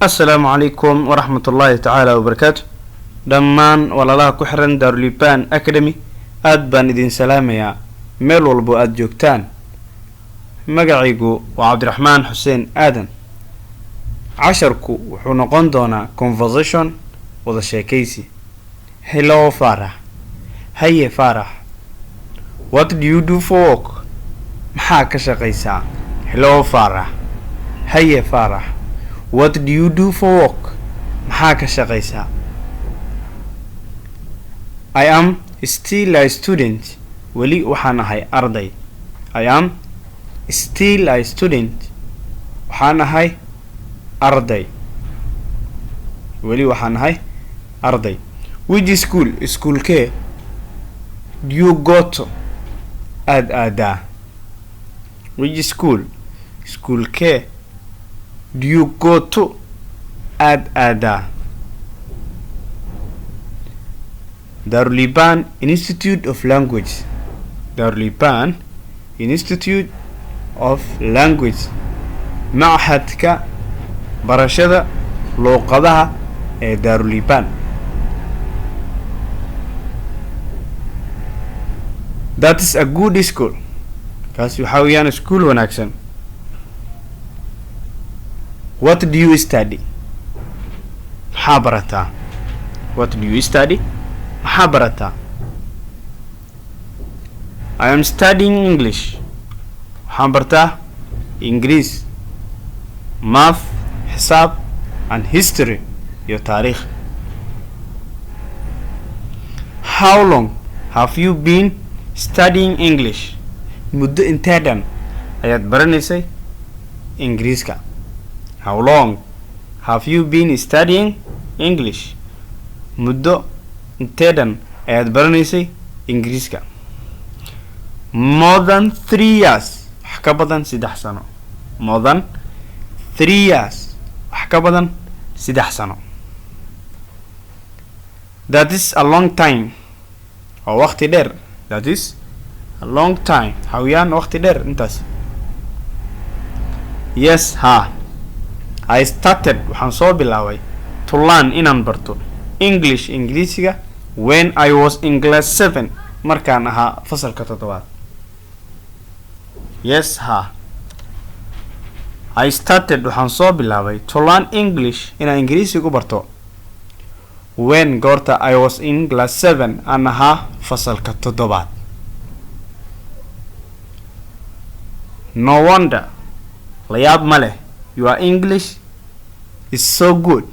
السلام عليكم ورحمة الله تعالى وبركاته. دمان ولا لا كحرن دارليبان أكاديمي أدبان إذن سلام يا ميل والبو أدجوكتان مقعيقو وعبد الرحمن حسين آدم عشركو وحونا قندونا conversation وذا شاكيسي. Hello فرح. هيا فرح. What do you do for work? محاك شاقيسا. Hello فرح. هيا فرح. What do you do for work? محاك شاقيسا. I am still a student. ولي وحانا هاي أرضي. I am still a student. وحانا هاي أرضي. ولي وحانا هاي أرضي. Which school? School كي do you go to? أدا. Which school? School كي do you go to? أدا. Darliban Institute of Language. Darliban Institute of Language. معهدك برشدة لغتها دارليبان. That is a good school. كاس يحاويان school وناكسن. What do you study? محابرتا. What do you study? محابرتا. I am studying English. محابرتا إنجليز. Math, حساب and history. يو تاريخ. How long have you been studying English? مدة انتادا ayaad baranaysay ingiriiska. How long have you been studying English? muddo inteedan ayaad baranaysay ingiriiska. More than 3 years. wax ka badan 3 sano. More than 3 years. wax ka badan 3 sano. That is a long time. oo waqti dheer. That is a long time. حويان وقت دير انتاس. Yes ha. I started waxaan soo bilaabay to learn inaan barto English Ingiriisiga when I was in class 7 markaan ahaa fasalka 7. Yes ha. I started waxaan soo bilaabay to learn English inaan Ingiriisiga barto when goorta I was in class 7 aan ahaa fasalka 7. No wonder. layaab male. Your English is so good.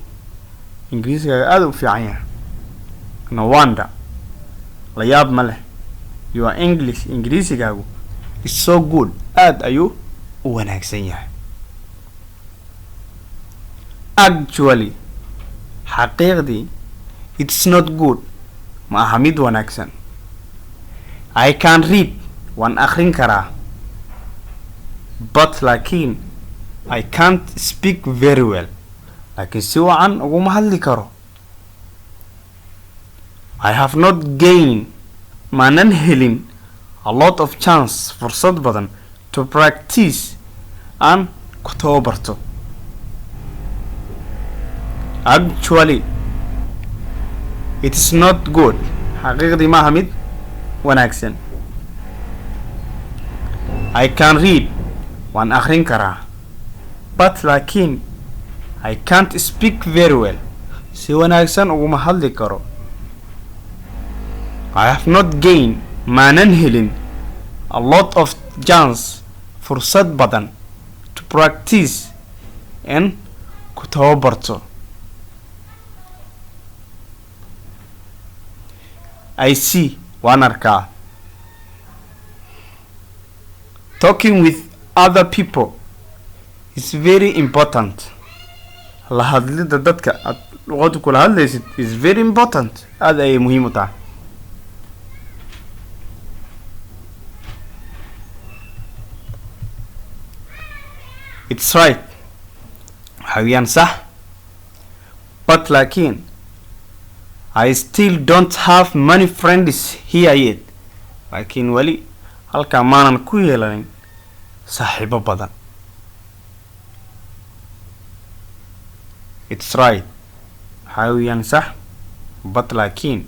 Ingiriisiga aad u fiican yahay. No wonder. layaab male. Your English Ingiriisigaagu is so good. aad ayuu u wanaagsan yahay. Actually, xaqiiqdii it's not good. ma aha mid wanaagsan. I can read. waan akhrin karaa. But laakiin I can't speak very well. laakiin si wacan uguma hadli karo. I have not gained. maanan helin a lot of chance. fursad badan to practice aan ku tababarto. Actually, it is not good. xaqiiqdii ma aha mid wanaagsan. I can read. waan akhrin karaa. But laakiin I can't speak very well. si wanaagsan uguma hadli karo. I have not gained. maanan helin a lot of chance. fursad badan to practice and ku tababarto. I see. waan arkaa. Talking with other people is very important. la hadlida dadka aad luqad kula hadlaysid is very important. aad ayay muhiim u tahay. It's right. xawiyaan sax. But laakiin I still don't have many friends here yet. laakiin wali halkaa maanan ku yeelanin saaxiibo badan. It's right. حاويان صح. But لكن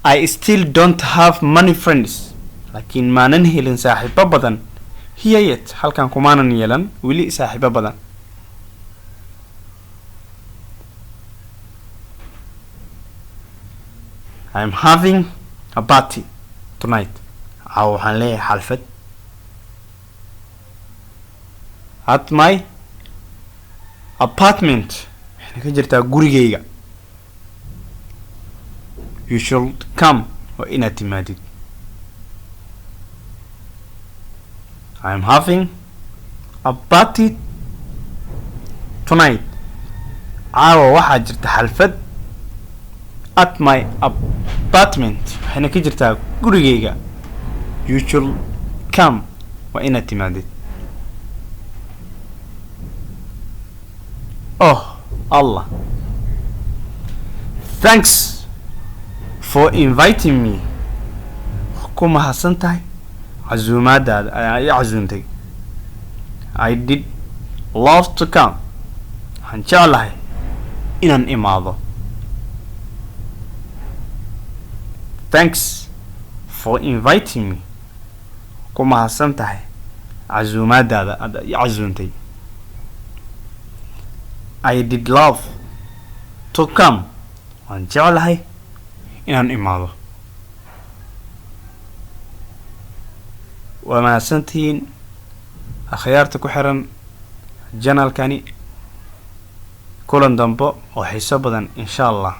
I still don't have many friends. لكن ما ننهي صاحبة بدن. هي يت هل كان كمان يلن ولي صاحبة بدن. I'm having a party tonight. أو حنلاقي حلفت. At my apartment. إحنا كجرتا غوريجيجا. You should come وإن اعتمادي. I'm having a party tonight. واحد جرتا حلفت. At my apartment. إحنا كجرتا غوريجيجا. You should come وإن اعتمادي. Oh Allah. Thanks for inviting me. كما حسنتي عزومات أي عزومتي. I did love to come. إن شاء الله إن الإماضة. Thanks for inviting me. كما حسنتي عزومات أي عزومتي. I did love to come. وإن شاء الله إن الإماضة. وما سنتين أخيارتك وحرن جنال كاني كلن دنبو وحسابا إن شاء الله.